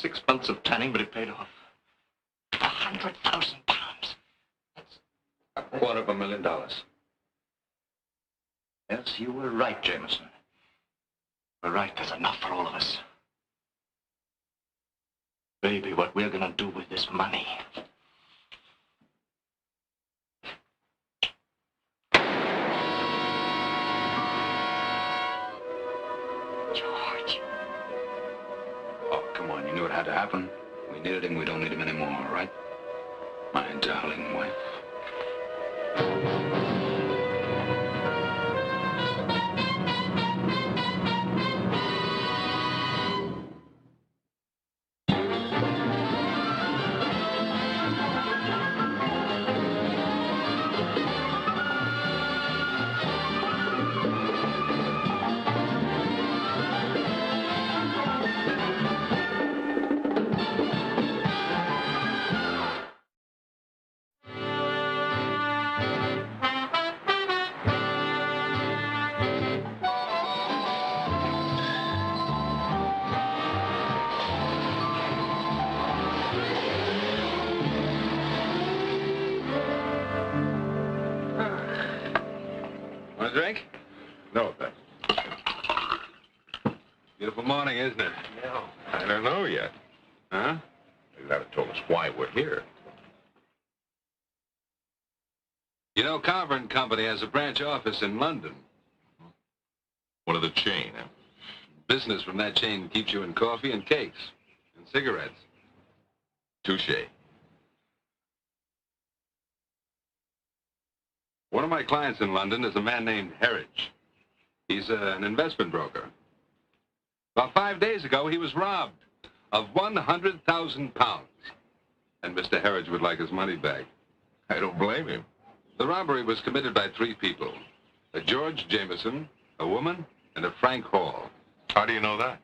6 months of tanning, but it paid off. 100,000 pounds. That's $250,000. Yes, you were right, Jamison. We're right. There's enough for all of us. Baby, what we're gonna do with this money. George. Oh, come on. You knew it had to happen. We needed him. We don't need him anymore, all right? My darling wife. Want a drink? No, thanks. Beautiful morning, isn't it? No. I don't know yet. Huh? You gotta tell us why we're here. You know, Carver and Company has a branch office in London. One of the chain, huh? Business from that chain keeps you in coffee and cakes and cigarettes. Touche. One of my clients in London is a man named Herridge. He's an investment broker. About 5 days ago, he was robbed of 100,000 pounds. And Mr. Herridge would like his money back. I don't blame him. The robbery was committed by 3 people. A George Jamison, a woman, and a Frank Hall. How do you know that?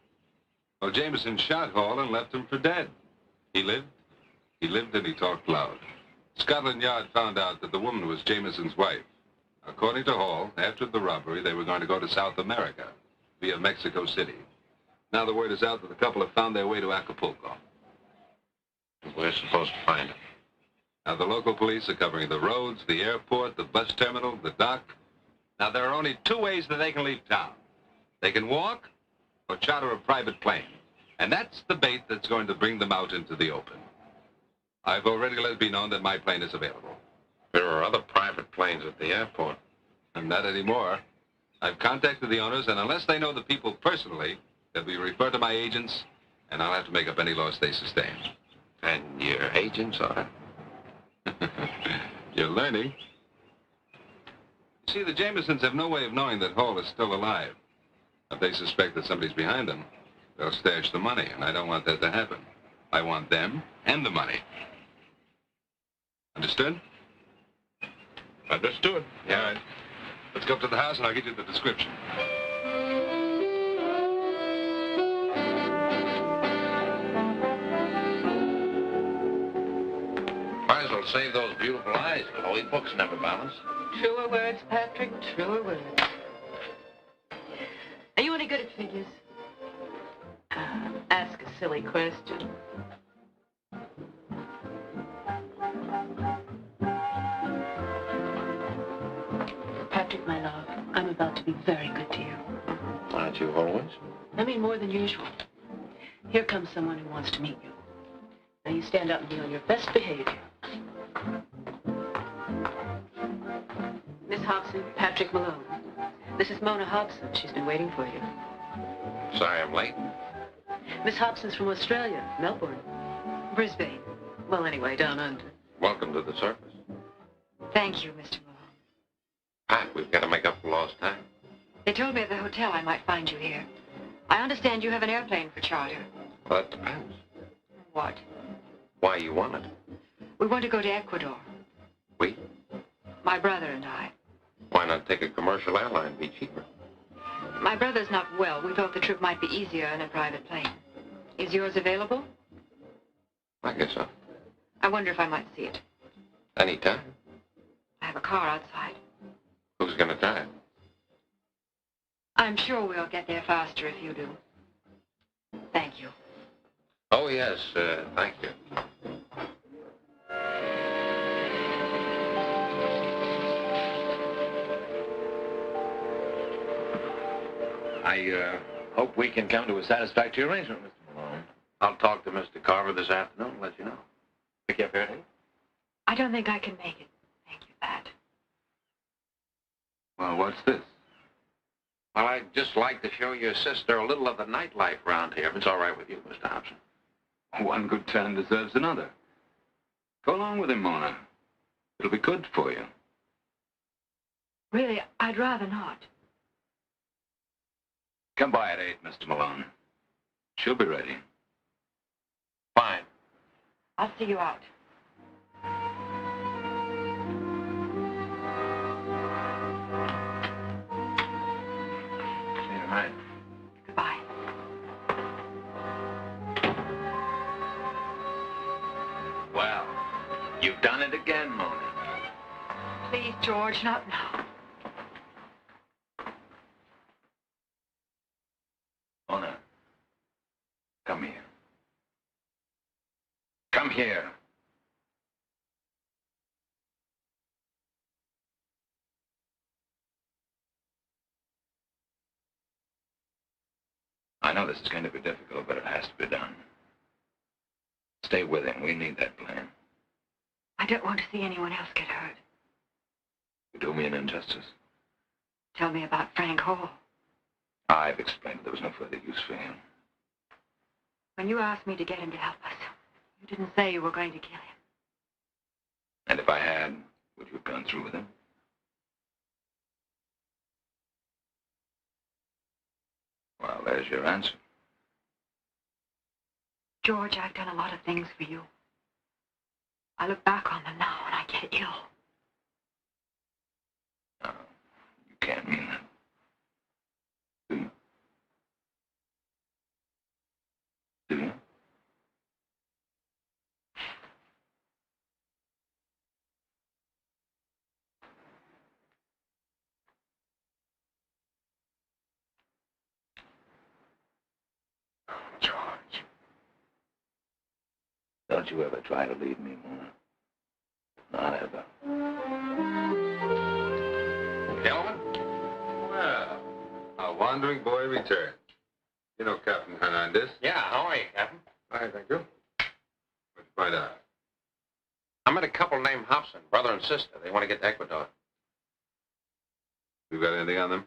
Well, Jamison shot Hall and left him for dead. He lived, and he talked loud. Scotland Yard found out that the woman was Jamison's wife. According to Hall, after the robbery, they were going to go to South America via Mexico City. Now the word is out that the couple have found their way to Acapulco. We're supposed to find him. Now the local police are covering the roads, the airport, the bus terminal, the dock. Now there are only 2 ways that they can leave town. They can walk or charter a private plane. And that's the bait that's going to bring them out into the open. I've already let it be known that my plane is available. There are other private planes at the airport. And not anymore. I've contacted the owners, and unless they know the people personally, they'll be referred to my agents, and I'll have to make up any loss they sustain. And your agents are? You're learning. You see, the Jamisons have no way of knowing that Hall is still alive. If they suspect that somebody's behind them, they'll stash the money, and I don't want that to happen. I want them and the money. Understood? Understood. Yeah. All right. Let's go up to the house, and I'll get you the description. Might as well save those beautiful eyes. The holy books never balance. Truer words, Patrick, truer words. Are you any good at figures? Ask a silly question. Patrick, my love, I'm about to be very good to you. Aren't you always? I mean more than usual. Here comes someone who wants to meet you. Now you stand up and be on your best behavior. Miss Hobson, Patrick Malone. This is Mona Hobson. She's been waiting for you. Sorry I'm late. Miss Hobson's from Australia, Melbourne. Brisbane. Well, anyway, down under. Welcome to the surface. Thank you, Mr. Malone. Pat, we've got to make up for lost time. They told me at the hotel I might find you here. I understand you have an airplane for charter. Well, that depends. What? Why you want it? We want to go to Ecuador. We? My brother and I. Why not take a commercial airline? Be cheaper. My brother's not well. We thought the trip might be easier in a private plane. Is yours available? I guess so. I wonder if I might see it. Anytime. I have a car outside. Who's going to drive? I'm sure we'll get there faster if you do. Thank you. Oh, yes, thank you. I hope we can come to a satisfactory arrangement, Mr. Malone. I'll talk to Mr. Carver this afternoon and let you know. Pick you up here, I don't think I can make it. Thank you, Pat. Well, what's this? Well, I'd just like to show your sister a little of the nightlife around here, if it's all right with you, Mr. Hobson. One good turn deserves another. Go along with him, Mona. It'll be good for you. Really, I'd rather not. Come by at 8, Mr. Malone. She'll be ready. Fine. I'll see you out. See you tonight. Goodbye. Well, you've done it again, Mona. Please, George, not now. Mona, come here. Come here. I know this is going to be difficult, but it has to be done. Stay with him. We need that plan. I don't want to see anyone else get hurt. You do me an injustice. Tell me about Frank Hall. I've explained there was no further use for him. When you asked me to get him to help us, you didn't say you were going to kill him. And if I had, would you have gone through with him? Well, there's your answer. George, I've done a lot of things for you. I look back on them now and I get ill. No, you can't mean that. Do you? Do you? George. Don't you ever try to leave me, Mona. Not ever. Gentlemen? Well, a wandering boy returned. You know Captain Hernandez. Yeah, how are you, Captain? Hi, thank you. What'd you find out? I met a couple named Hobson, brother and sister. They want to get to Ecuador. You got anything on them?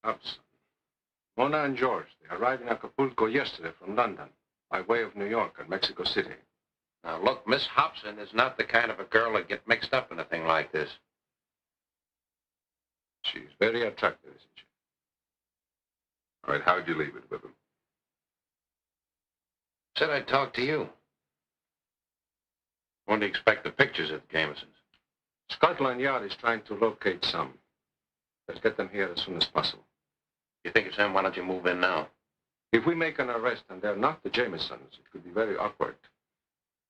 Hobson. Mona and George, they arrived in Acapulco yesterday from London, by way of New York and Mexico City. Now, look, Miss Hobson is not the kind of a girl that get mixed up in a thing like this. She's very attractive, isn't she? All right, how'd you leave it with them? Said I'd talk to you. When do you expect the pictures at the Jamisons? Scotland Yard is trying to locate some. Let's get them here as soon as possible. You think it's them? Why don't you move in now? If we make an arrest and they're not the Jamisons, it could be very awkward.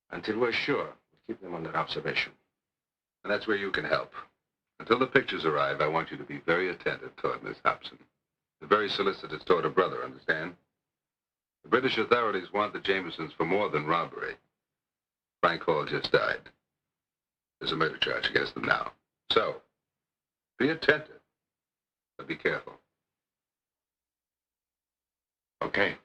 Until we're sure, we'll keep them under observation. And that's where you can help. Until the pictures arrive, I want you to be very attentive toward Miss Hobson. And very solicitous toward her brother, understand? The British authorities want the Jamisons for more than robbery. Frank Hall just died. There's a murder charge against them now. So, be attentive, but be careful. Okay.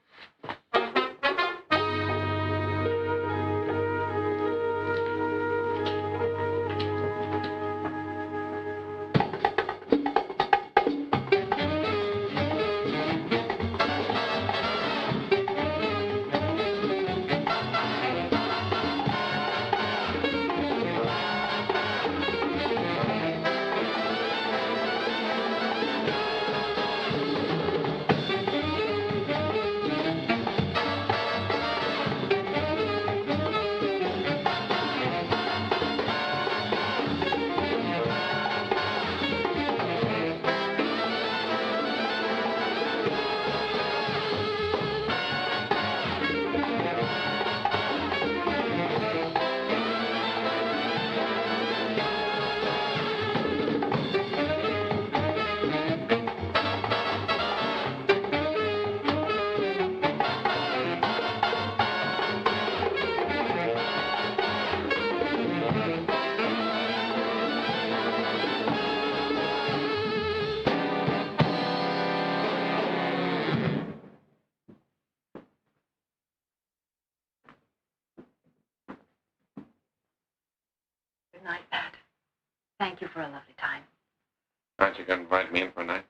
thank you for a lovely time. Aren't you going to invite me in for a night?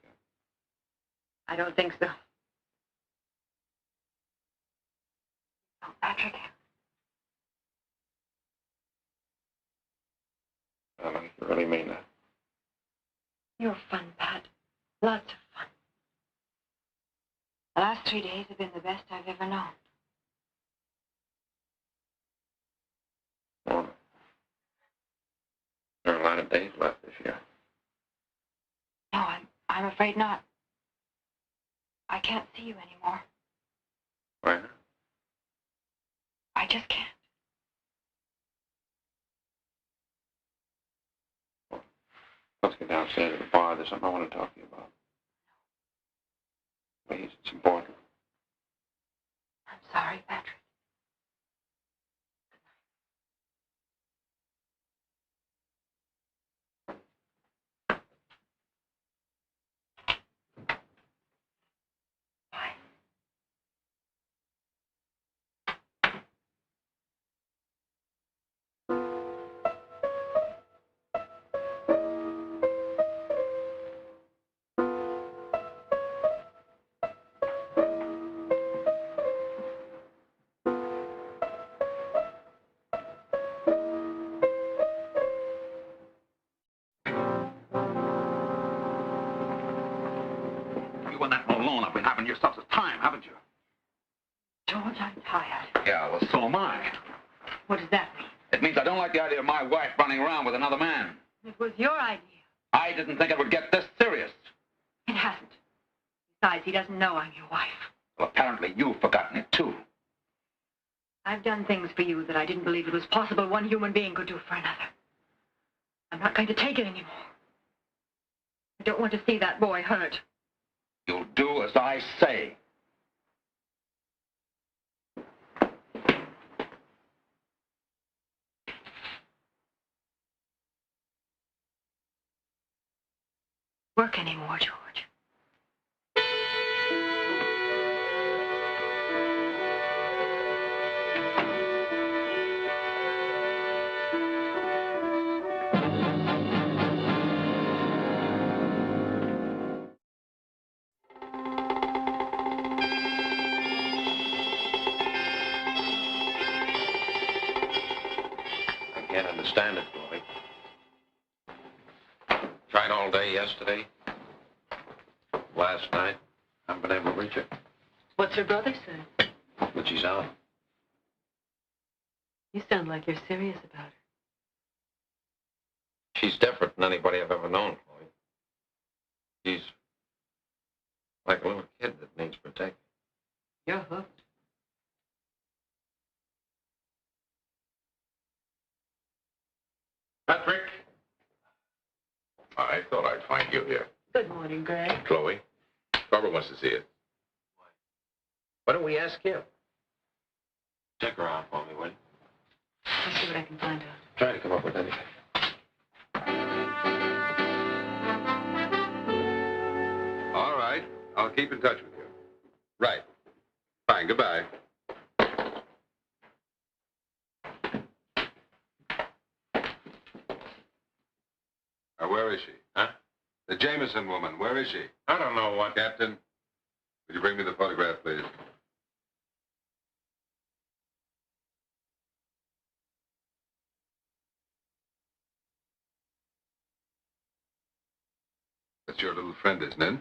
I don't think so. Oh, Patrick. I don't know if you really mean that. You're fun, Pat. Lots of fun. The last 3 days have been the best I've ever known. Well, there are a lot of days left this year. No, I'm afraid not. I can't see you anymore. Why not? I just can't. Let's get downstairs at the bar. There's something I want to talk to you about. Please, it's important. I'm sorry, Patrick. You and that Malone have been having yourselves a time, haven't you? George, I'm tired. Yeah, well, so am I. What does that mean? It means I don't like the idea of my wife running around with another man. It was your idea. I didn't think it would get this serious. It hasn't. Besides, he doesn't know I'm your wife. Well, apparently you've forgotten it, too. I've done things for you that I didn't believe it was possible one human being could do for another. I'm not going to take it anymore. I don't want to see that boy hurt. You'll do as I say. Work anymore, George. I can't understand it, Chloe. Tried all day yesterday. Last night. Haven't been able to reach her. What's her brother say? But she's out. You sound like you're serious about her. She's different than anybody I've ever known, Chloe. She's like a little kid that needs protecting. You're hooked. Patrick? I thought I'd find you here. Good morning, Gregg. Chloe, Carver wants to see you. Why don't we ask him? Check around for me, will you? I'll see what I can find out. Try to come up with anything. All right. I'll keep in touch with you. Right. Fine. Goodbye. Where is she? Huh? The Jamison woman. Where is she? I don't know what. Captain, would you bring me the photograph, please? That's your little friend, isn't it?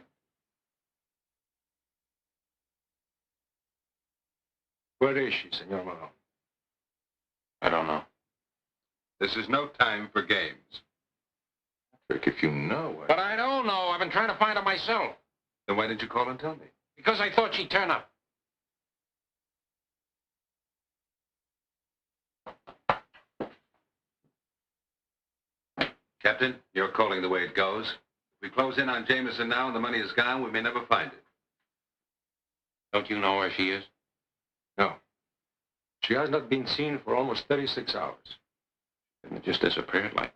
Where is she, Senor Malone? I don't know. This is no time for games. Rick, if you know her... But I don't know. I've been trying to find her myself. Then why didn't you call and tell me? Because I thought she'd turn up. Captain, you're calling the way it goes. If we close in on Jamison now and the money is gone, we may never find it. Don't you know where she is? No. She has not been seen for almost 36 hours. And it just disappeared like that.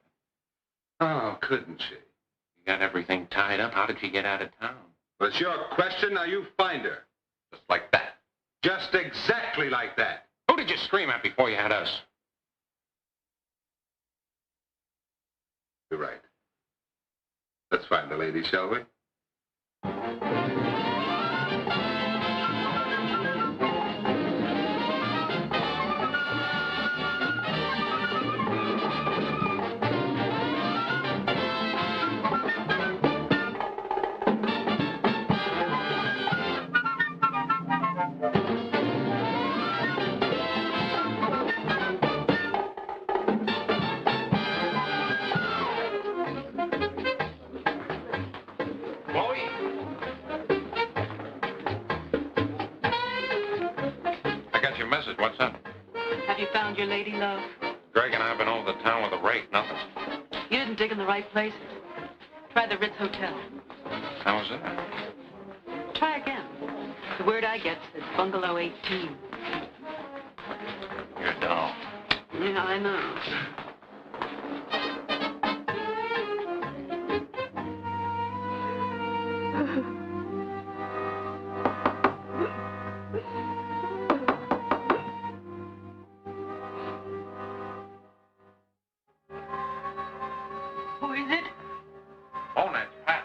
Oh, couldn't she? You got everything tied up. How did she get out of town? Well, it's your question. Now you find her. Just like that. Just exactly like that. Who did you scream at before you had us? You're right. Let's find the lady, shall we? What's up? Have you found your lady love? Gregg and I have been over the town with a rake. Nothing. You didn't dig in the right places. Try the Ritz Hotel. How was that? Try again. The word I get says Bungalow 18. You're dull. Yeah, I know. Who is it? Oh, that's Pat.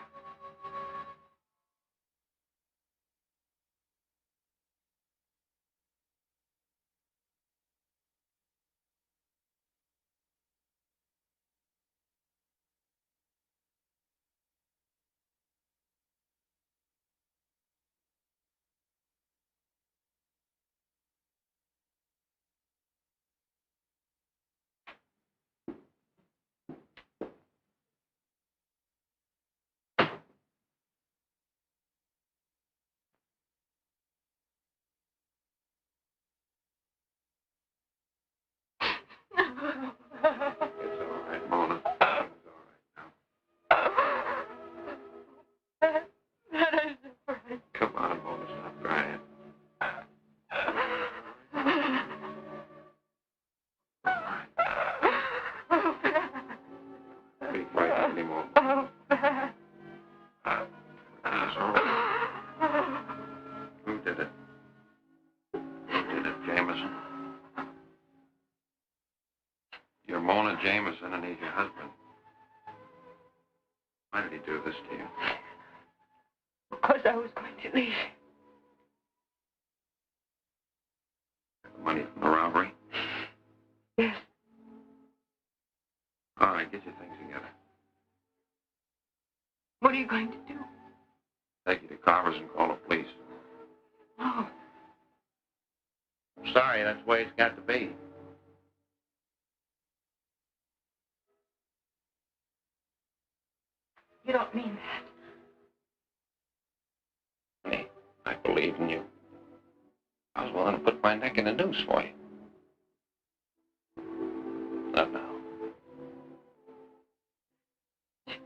It's all right, Mona. It's all right now. That is right. Come on, Mona, stop crying. Don't be frightened anymore. It's all right. Who did it? Who did it, Jamison? You're Mona Jamison, and he's your husband. Why did he do this to you? Because I was going to leave. The money from the robbery? Yes. All right, get your things together. What are you going to do? Take you to Carver's and call the police. No. I'm sorry, that's the way it's got to be. You don't mean that. Honey, I believe in you. I was willing to put my neck in a noose for you. Not now.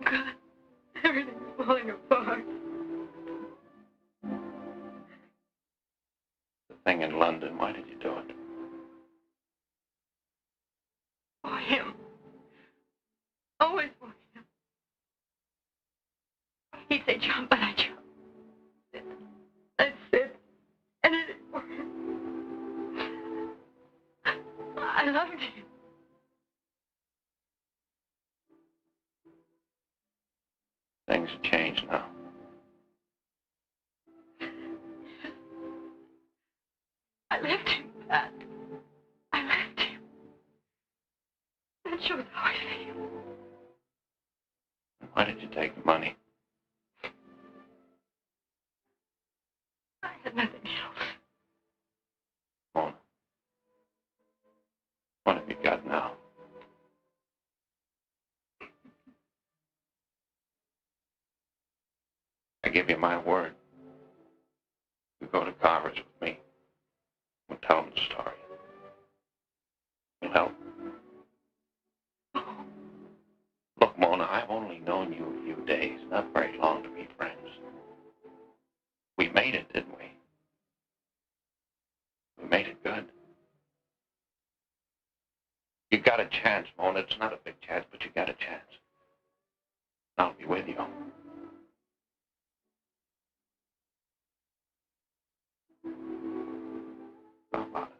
God, everything's falling apart. The thing in London, why did you do it? For him. Always for him. He'd say jump, and I jump. I'd sit, and it is for him. I loved him. Things have changed now. I left him, Pat. I left him. That shows how I feel. Why did you take the money? I had nothing else. Mona. What have you got now? I give you my word. You go to Carver's with me. We'll tell them the story. You'll help. Look, Mona, I've only known you a few days, not very long to be friends. We made it, didn't we? We made it good. You got a chance, Mona. It's not a big chance, but you got a chance. I'll be with you. How about it?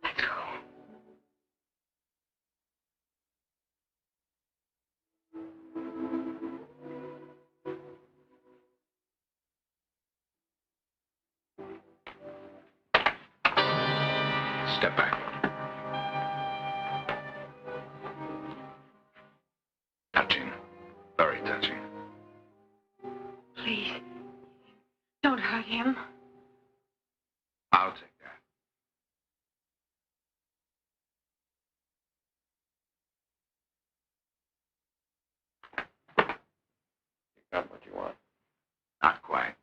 Let's go. Step back. Touching. Very touching. Please, don't hurt him. I'll take that. You got what you want. Not quite.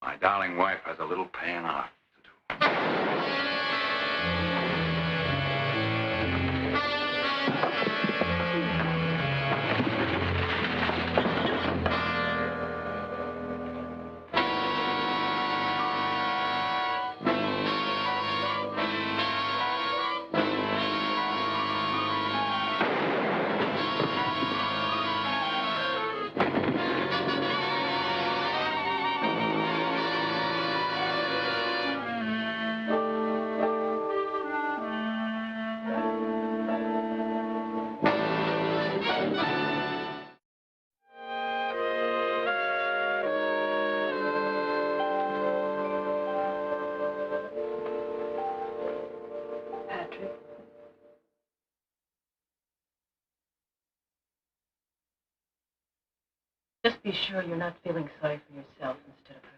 My darling wife has a little paying off to do. Just be sure you're not feeling sorry for yourself instead of her.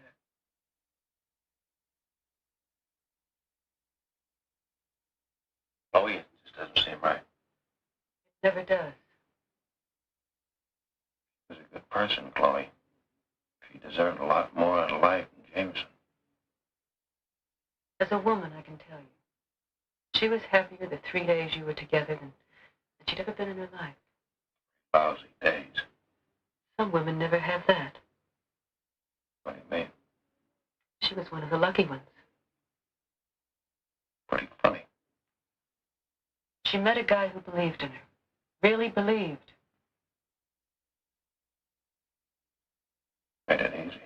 Chloe, it just doesn't seem right. It never does. She was a good person, Chloe. She deserved a lot more out of life than Jamison. As a woman, I can tell you. She was happier the 3 days you were together than she'd ever been in her life. Lousy days. Some women never have that. What do you mean? She was one of the lucky ones. Pretty funny. She met a guy who believed in her. Really believed. Made it easy.